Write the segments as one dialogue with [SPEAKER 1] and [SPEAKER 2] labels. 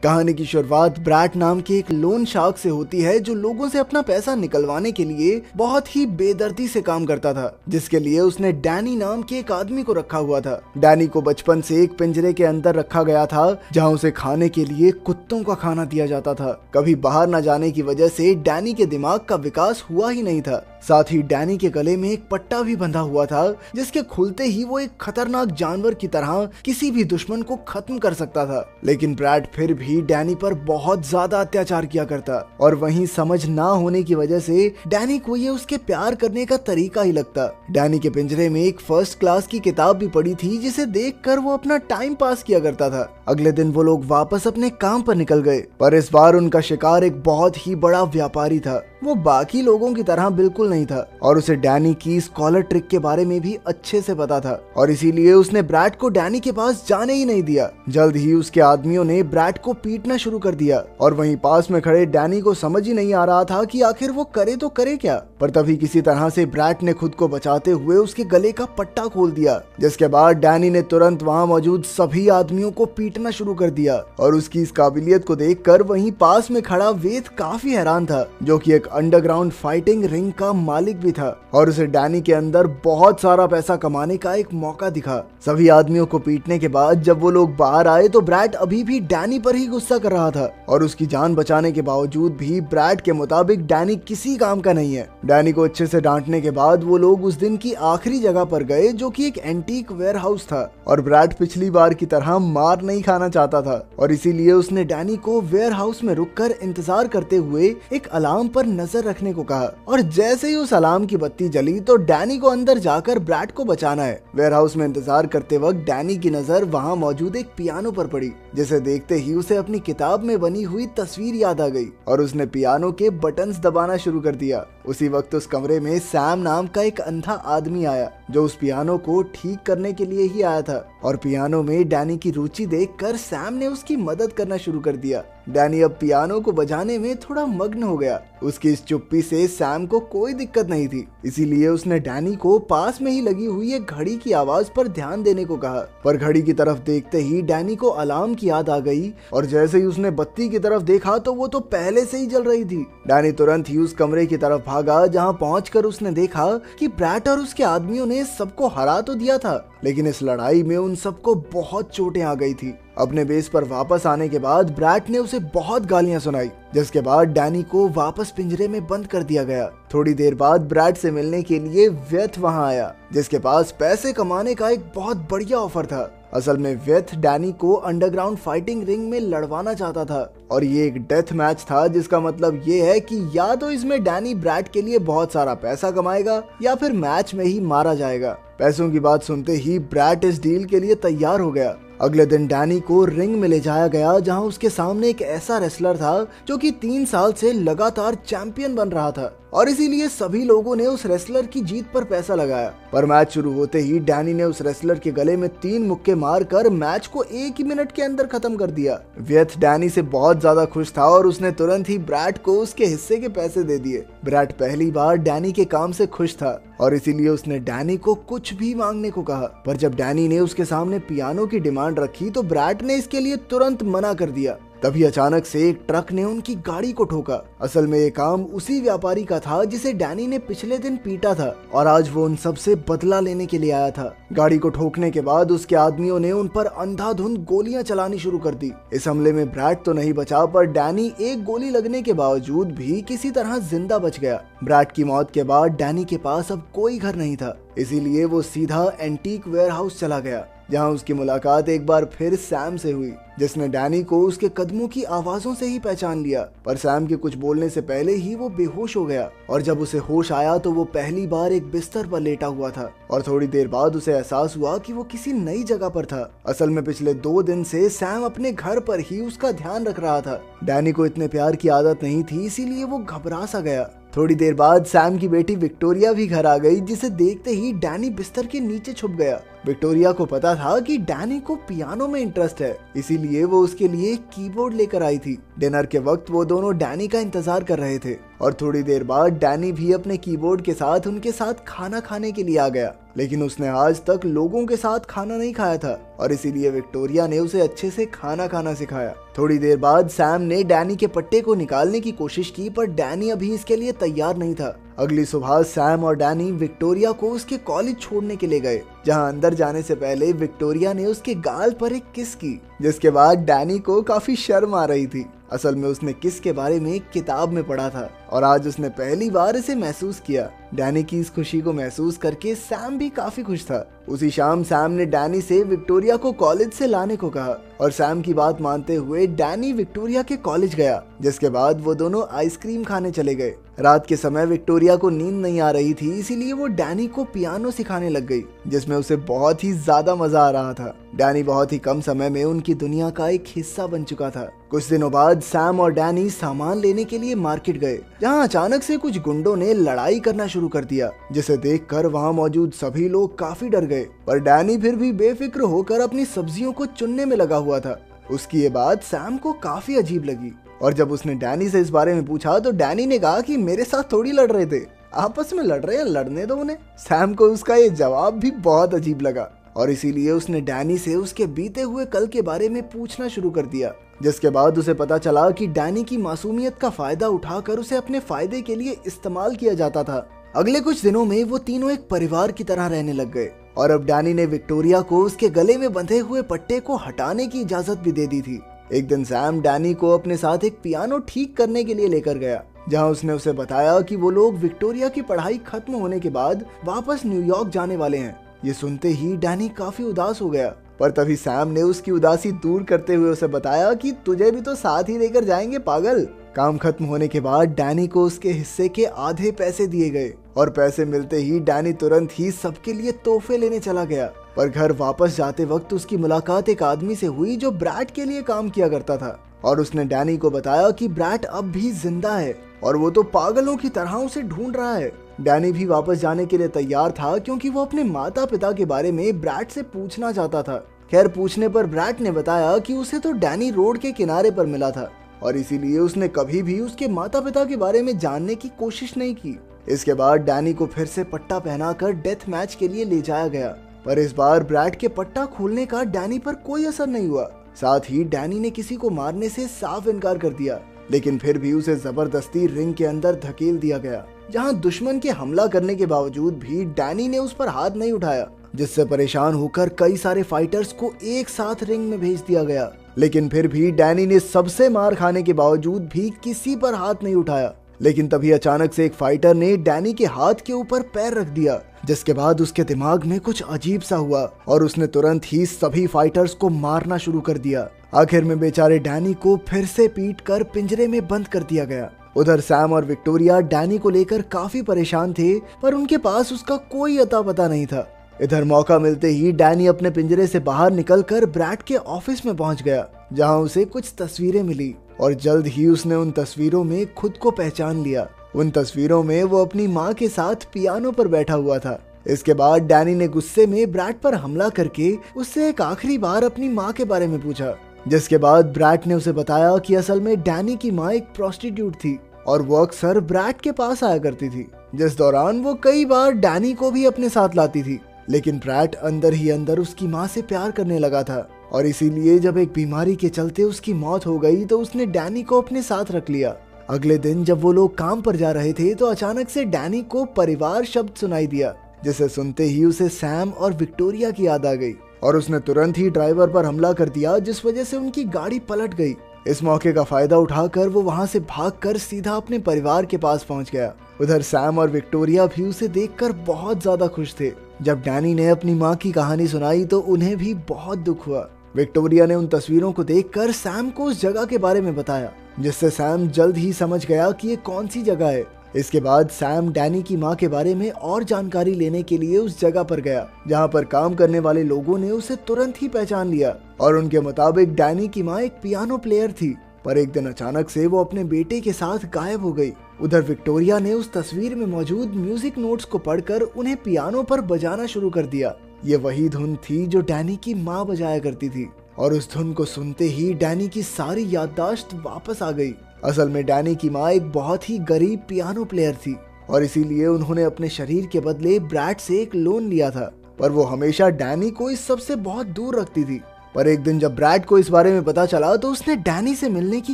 [SPEAKER 1] कहानी की शुरुआत ब्रैट नाम के एक लोन शार्क से होती है जो लोगों से अपना पैसा निकलवाने के लिए बहुत ही बेदर्दी से काम करता था, जिसके लिए उसने डैनी नाम के एक आदमी को रखा हुआ था। डैनी को बचपन से एक पिंजरे के अंदर रखा गया था जहां उसे खाने के लिए कुत्तों का खाना दिया जाता था। कभी बाहर न जाने की वजह से डैनी के दिमाग का विकास हुआ ही नहीं था। साथ ही डैनी के गले में एक पट्टा भी बंधा हुआ था जिसके खुलते ही वो एक खतरनाक जानवर की तरह किसी भी दुश्मन को खत्म कर सकता था। लेकिन ब्रैड फिर भी डैनी पर बहुत ज्यादा अत्याचार किया करता और वहीं समझ ना होने की वजह से डैनी को ये उसके प्यार करने का तरीका ही लगता। डैनी के पिंजरे में एक फर्स्ट क्लास की किताब भी पड़ी थी जिसे देखकर वो अपना टाइम पास किया करता था। अगले दिन वो लोग वापस अपने काम पर निकल गए, पर इस बार उनका शिकार एक बहुत ही बड़ा व्यापारी था। वो बाकी लोगों की तरह बिल्कुल नहीं था और उसे डैनी की स्कॉलर ट्रिक के बारे में भी अच्छे से पता था और इसीलिए उसने ब्रैड को डैनी के पास जाने ही नहीं दिया। जल्द ही उसके आदमियों ने ब्रैड को पीटना शुरू कर दिया और वहीं पास में खड़े डैनी को समझ ही नहीं आ रहा था कि आखिर वो करे तो करे क्या। पर तभी किसी तरह से ब्रैड ने खुद को बचाते हुए उसके गले का पट्टा खोल दिया, जिसके बाद डैनी ने तुरंत वहां मौजूद सभी आदमियों को पीटना शुरू कर दिया और उसकी इस काबिलियत को देखकर वहीं पास में खड़ा वेद काफी हैरान था, जो कि एक अंडरग्राउंड फाइटिंग रिंग का मालिक भी था और उसे डैनी के अंदर बहुत सारा पैसा कमाने का एक मौका दिखा। सभी आदमियों को पीटने के बाद जब वो लोग बाहर आए तो ब्रैड अभी भी डैनी पर ही गुस्सा कर रहा था और उसकी जान बचाने के बावजूद भी ब्रैड के मुताबिक डैनी किसी काम का नहीं है। डैनी को अच्छे से डांटने के बाद वो लोग उस दिन की आखिरी जगह पर गए जो कि एक एंटीक वेयरहाउस था और ब्रैड पिछली बार की तरह मार नहीं खाना चाहता था और इसीलिए उसने डैनी को वेयरहाउस में रुककर इंतजार करते हुए एक अलार्म पर नजर रखने को कहा और जैसे ही उस अलार्म की बत्ती जली तो डैनी को अंदर जाकर ब्रैड को बचाना है। वेयरहाउस में इंतजार करते वक्त डैनी की नजर वहां मौजूद एक पियानो पर पड़ी, जिसे देखते ही उसे अपनी किताब में बनी हुई तस्वीर याद आ गई और उसने पियानो के बटन्स दबाना शुरू कर दिया। उसी वक्त उस कमरे में सैम नाम का एक अंधा आदमी आया जो उस पियानो को ठीक करने के लिए ही आया था और पियानो में डैनी की रुचि देखकर सैम ने उसकी मदद करना शुरू कर दिया। डैनी अब पियानो को बजाने में थोड़ा मग्न हो गया। उसकी इस चुप्पी से सैम को कोई दिक्कत नहीं थी, इसीलिए उसने डैनी को पास में ही लगी हुई एक घड़ी की आवाज पर ध्यान देने को कहा। पर घड़ी की तरफ देखते ही डैनी को अलार्म की याद आ गई और जैसे ही उसने बत्ती की तरफ देखा तो वो तो पहले से ही जल रही थी। डैनी तुरंत ही उस कमरे की तरफ भागा जहाँ पहुंचकर उसने देखा कि ब्रैड और उसके आदमियों ने सबको हरा तो दिया था, लेकिन इस लड़ाई में उन सबको बहुत चोटें आ गई थी। अपने बेस पर वापस आने के बाद ब्रैड ने उसे बहुत गालियां सुनाई, जिसके बाद डैनी को वापस पिंजरे में बंद कर दिया गया। थोड़ी देर बाद ब्रैड से मिलने के लिए व्यथ वहां आया, जिसके पास पैसे कमाने का एक बहुत बढ़िया ऑफर था। असल में व्यथ डैनी को अंडरग्राउंड फाइटिंग रिंग में लड़वाना चाहता था और ये एक डेथ मैच था, जिसका मतलब ये है कि या तो इसमें डैनी ब्रैड के लिए बहुत सारा पैसा कमाएगा या फिर मैच में ही मारा जाएगा। पैसों की बात सुनते ही ब्रैड इस डील के लिए तैयार हो गया। अगले दिन डैनी को रिंग में ले जाया गया जहां उसके सामने एक ऐसा रेसलर था जो कि 3 साल से लगातार चैंपियन बन रहा था और इसीलिए सभी लोगों ने उस रेसलर की जीत पर पैसा लगाया। पर मैच शुरू होते ही डैनी ने उस रेसलर के गले में 3 मुक्के मारकर मैच को 1 ही मिनट के अंदर खत्म कर दिया। व्यथ डैनी से बहुत ज्यादा खुश था और उसने तुरंत ही ब्रैड को उसके हिस्से के पैसे दे दिए। ब्रैड पहली बार डैनी के काम से खुश था और इसीलिए उसने डैनी को कुछ भी मांगने को कहा, पर जब डैनी ने उसके सामने पियानो की डिमांड रखी तो ब्रैड ने इसके लिए तुरंत मना कर दिया। तभी अचानक से एक ट्रक ने उनकी गाड़ी को ठोका। असल में ये काम उसी व्यापारी का था जिसे डैनी ने पिछले दिन पीटा था और आज वो उन सब से बदला लेने के लिए आया था। गाड़ी को ठोकने के बाद उसके आदमियों ने उन पर अंधाधुंध गोलियां चलानी शुरू कर दी। इस हमले में ब्रैड तो नहीं बचा, पर डैनी एक गोली लगने के बावजूद भी किसी तरह जिंदा बच गया। ब्रैड की मौत के बाद डैनी के पास अब कोई घर नहीं था, इसीलिए वो सीधा एंटीक वेयरहाउस चला गया जहां उसकी मुलाकात एक बार फिर सैम से हुई, जिसने डैनी को उसके कदमों की आवाजों से ही पहचान लिया। पर सैम के कुछ बोलने से पहले ही वो बेहोश हो गया और जब उसे होश आया तो वो पहली बार एक बिस्तर पर लेटा हुआ था और थोड़ी देर बाद उसे एहसास हुआ कि वो किसी नई जगह पर था। असल में पिछले 2 दिन से सैम अपने घर पर ही उसका ध्यान रख रहा था। डैनी को इतने प्यार की आदत नहीं थी, इसीलिए वो घबरा सा गया। थोड़ी देर बाद सैम की बेटी विक्टोरिया भी घर आ गई, जिसे देखते ही डैनी बिस्तर के नीचे छुप गया विक्टोरिया को पता था कि डैनी को पियानो में इंटरेस्ट है, इसीलिए वो उसके लिए एक कीबोर्ड लेकर आई थी। डिनर के वक्त वो दोनों डैनी का इंतजार कर रहे थे और थोड़ी देर बाद डैनी भी अपने कीबोर्ड के साथ उनके साथ खाना खाने के लिए आ गया। लेकिन उसने आज तक लोगों के साथ खाना नहीं खाया था और इसीलिए विक्टोरिया ने उसे अच्छे से खाना खाना सिखाया। थोड़ी देर बाद सैम ने डैनी के पट्टे को निकालने की कोशिश की, पर डैनी अभी इसके लिए तैयार नहीं था। अगली सुबह सैम और डैनी विक्टोरिया को उसके कॉलेज छोड़ने के लिए गए, जहां अंदर जाने से पहले विक्टोरिया ने उसके गाल पर एक किस की, जिसके बाद डैनी को काफी शर्म आ रही थी। असल में उसने किस के बारे में एक किताब में पढ़ा था और आज उसने पहली बार इसे महसूस किया। डैनी की इस खुशी को महसूस करके सैम भी काफी खुश था। उसी शाम सैम ने डैनी से विक्टोरिया को कॉलेज से लाने को कहा और सैम की बात मानते हुए डैनी विक्टोरिया के कॉलेज गया, जिसके बाद वो दोनों आइसक्रीम खाने चले गए। रात के समय विक्टोरिया को नींद नहीं आ रही थी, इसीलिए वो डैनी को पियानो सिखाने लग गई, जिसमें उसे बहुत ही ज्यादा मजा आ रहा था। डैनी बहुत ही कम समय में उनकी दुनिया का एक हिस्सा बन चुका था। कुछ दिनों बाद सैम और डैनी सामान लेने के लिए मार्केट गए, जहां अचानक से कुछ गुंडों ने लड़ाई करना शुरू कर दिया, जिसे देखकर वहां मौजूद सभी लोग काफी डर गए। पर डैनी फिर भी बेफिक्र होकर अपनी सब्जियों को चुनने में लगा हुआ था। उसकी ये बात सैम को काफी अजीब लगी और जब उसने डैनी से इस बारे में पूछा तो डैनी ने कहा कि मेरे साथ थोड़ी लड़ रहे थे, आपस में लड़ रहे हैं, लड़ने दो उन्हें। सैम को उसका ये जवाब भी बहुत अजीब लगा और इसीलिए उसने डैनी से उसके बीते हुए कल के बारे में पूछना शुरू कर दिया, जिसके बाद उसे पता चला कि डैनी की मासूमियत का फायदा उठाकर उसे अपने फायदे के लिए इस्तेमाल किया जाता था। अगले कुछ दिनों में वो तीनों एक परिवार की तरह रहने लग गए और अब डैनी ने विक्टोरिया को उसके गले में बंधे हुए पट्टे को हटाने की इजाजत भी दे दी थी। एक दिन सैम डैनी को अपने साथ एक पियानो ठीक करने के लिए लेकर गया, जहां उसने उसे बताया कि वो लोग विक्टोरिया की पढ़ाई खत्म होने के बाद वापस न्यूयॉर्क जाने वाले हैं। ये सुनते ही डैनी काफी उदास हो गया, पर तभी सैम ने उसकी उदासी दूर करते हुए उसे बताया कि तुझे भी तो साथ ही लेकर जाएंगे पागल। काम खत्म होने के बाद डैनी को उसके हिस्से के आधे पैसे दिए गए और पैसे मिलते ही डैनी तुरंत ही सबके लिए तोहफे लेने चला गया। पर घर वापस जाते वक्त उसकी मुलाकात एक आदमी से हुई जो ब्रैट के लिए काम किया करता था और उसने डैनी को बताया कि ब्रैट अब भी जिंदा है और वो तो पागलों की तरह उसे ढूंढ रहा है। डैनी भी वापस जाने के लिए तैयार था क्योंकि वो अपने माता पिता के बारे में ब्रैट से पूछना चाहता था। खैर पूछने पर ब्रैट ने बताया कि उसे तो डैनी रोड के किनारे पर मिला था और इसीलिए उसने कभी भी उसके माता पिता के बारे में जानने की कोशिश नहीं की। इसके बाद डैनी को फिर से पट्टा पहनाकर डेथ मैच के लिए ले जाया गया, पर इस बार ब्रैट के पट्टा खोलने का डैनी पर कोई असर नहीं हुआ। साथ ही डैनी ने किसी को मारने से साफ इनकार कर दिया, लेकिन फिर भी उसे जबरदस्ती रिंग के अंदर धकेल दिया गया, जहां दुश्मन के हमला करने के बावजूद भी डैनी ने उस पर हाथ नहीं उठाया, जिससे परेशान होकर कई सारे फाइटर्स को एक साथ रिंग में भेज दिया गया। लेकिन फिर भी डैनी ने सबसे मार खाने के बावजूद भी किसी पर हाथ नहीं उठाया। लेकिन तभी अचानक से एक फाइटर ने डैनी के हाथ के ऊपर पैर रख दिया, जिसके बाद उसके दिमाग में कुछ अजीब सा हुआ और उसने तुरंत ही सभी फाइटर्स को मारना शुरू कर दिया। आखिर में बेचारे डैनी को फिर से पीट कर पिंजरे में बंद कर दिया गया। उधर सैम और विक्टोरिया डैनी को लेकर काफी परेशान थे, पर उनके पास उसका कोई अता पता नहीं था। इधर मौका मिलते ही डैनी अपने पिंजरे से बाहर निकलकर ब्रैट के ऑफिस में पहुंच गया, जहां उसे कुछ तस्वीरें मिली और जल्द ही उसने उन तस्वीरों में खुद को पहचान लिया। उन तस्वीरों में वो अपनी माँ के साथ पियानो पर बैठा हुआ था। इसके बाद डैनी ने गुस्से में ब्रैट पर हमला करके उससे एक आखिरी बार अपनी माँ के बारे में पूछा, जिसके बाद ब्रैट ने उसे बताया कि असल में डैनी की माँ एक प्रोस्टिट्यूट थी और वो अक्सर ब्रैट के पास आया करती थी, जिस दौरान वो कई बार डैनी को भी अपने साथ लाती थी। लेकिन ब्रैट अंदर ही अंदर उसकी माँ से प्यार करने लगा था और इसीलिए जब एक बीमारी के चलते उसकी मौत हो गई तो उसने डैनी को अपने साथ रख लिया। अगले दिन जब वो लोग काम पर जा रहे थे तो अचानक से डैनी को परिवार शब्द सुनाई दिया, जिसे सुनते ही उसे सैम और विक्टोरिया की याद आ गई और उसने तुरंत ही ड्राइवर पर हमला कर दिया, जिस वजह से उनकी गाड़ी पलट गई। इस मौके का फायदा उठाकर वो वहां से भागकर सीधा अपने परिवार के पास पहुंच गया। उधर सैम और विक्टोरिया भी उसे देखकर बहुत ज्यादा खुश थे। जब डैनी ने अपनी माँ की कहानी सुनाई तो उन्हें भी बहुत दुख हुआ। विक्टोरिया ने उन तस्वीरों को देखकर सैम को उस जगह के बारे में बताया, जिससे सैम जल्द ही समझ गया कि ये कौन सी जगह है। इसके बाद सैम डैनी की माँ के बारे में और जानकारी लेने के लिए उस जगह पर गया, जहाँ पर काम करने वाले लोगों ने उसे तुरंत ही पहचान लिया और उनके मुताबिक डैनी की माँ एक पियानो प्लेयर थी, पर एक दिन अचानक से वो अपने बेटे के साथ गायब हो गई। उधर विक्टोरिया ने उस तस्वीर में मौजूद म्यूजिक नोट्स को पढ़कर उन्हें पियानो पर बजाना शुरू कर दिया। ये वही धुन थी जो डैनी की माँ बजाया करती थी और उस धुन को सुनते ही डैनी की सारी याददाश्त वापस आ गई। असल में डैनी की माँ एक बहुत ही गरीब पियानो प्लेयर थी और इसीलिए उन्होंने अपने शरीर के बदले ब्रैड से एक लोन लिया था, पर वो हमेशा डैनी को इस सब से बहुत दूर रखती थी। पर एक दिन जब ब्रैड को इस बारे में पता चला तो उसने डैनी से मिलने की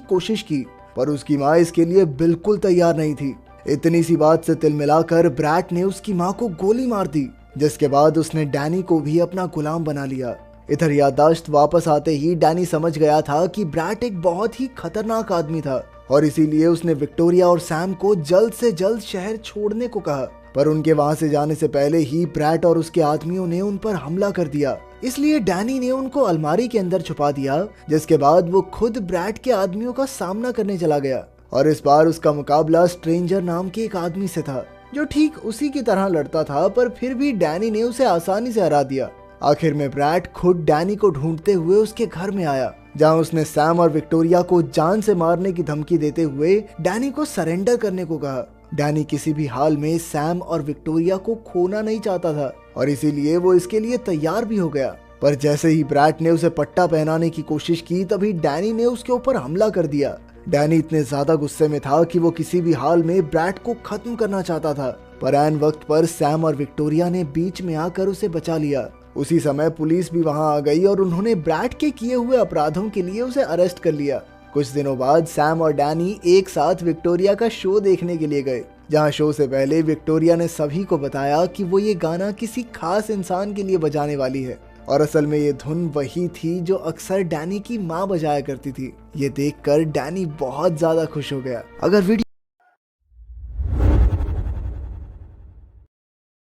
[SPEAKER 1] कोशिश की, पर उसकी माँ इसके लिए बिल्कुल तैयार नहीं थी। इतनी सी बात से तिल मिलाकर ब्रैड ने उसकी माँ को गोली मार दी, जिसके बाद उसने डैनी को भी अपना गुलाम बना लिया। इधर याददाश्त वापस आते ही डैनी समझ गया था कि ब्रैड एक बहुत ही खतरनाक आदमी था और इसीलिए उसने विक्टोरिया और सैम को जल्द से जल्द शहर छोड़ने को कहा। पर उनके वहां से जाने से पहले ही ब्रैड और उसके आदमियों ने उन पर हमला कर दिया, इसलिए डैनी ने उनको अलमारी के अंदर छुपा दिया, जिसके बाद वो खुद ब्रैड के आदमियों का सामना करने चला गया। और इस बार उसका मुकाबला स्ट्रेंजर नाम के एक आदमी से था जो ठीक उसी की तरह लड़ता था, पर फिर भी डैनी ने उसे आसानी से हरा दिया। आखिर में ब्रैड खुद डैनी को ढूंढते हुए उसके घर में आया, जहां उसने सैम और विक्टोरिया को जान से मारने की धमकी देते हुए डैनी को सरेंडर करने को कहा। डैनी किसी भी हाल में सैम और विक्टोरिया को खोना नहीं चाहता था और इसीलिए वो इसके लिए तैयार भी हो गया। पर जैसे ही ब्रैड ने उसे पट्टा पहनाने की कोशिश की, तभी डैनी ने उसके ऊपर हमला कर दिया। डैनी इतने ज्यादा गुस्से में था कि वो किसी भी हाल में ब्रैड को खत्म करना चाहता था, पर ऐन वक्त पर सैम और विक्टोरिया ने बीच में आकर उसे बचा लिया। उसी समय पुलिस भी वहां आ गई और उन्होंने ब्रैड के किए हुए अपराधों के लिए उसे अरेस्ट कर लिया। कुछ दिनों बाद सैम और डैनी एक साथ विक्टोरिया का शो देखने के लिए गए, जहां शो से पहले विक्टोरिया ने सभी को बताया कि वो ये गाना किसी खास इंसान के लिए बजाने वाली है और असल में ये धुन वही थी जो अक्सर डैनी की माँ बजाया करती थी। ये देखकर डैनी बहुत ज्यादा खुश हो गया। अगर वीडियो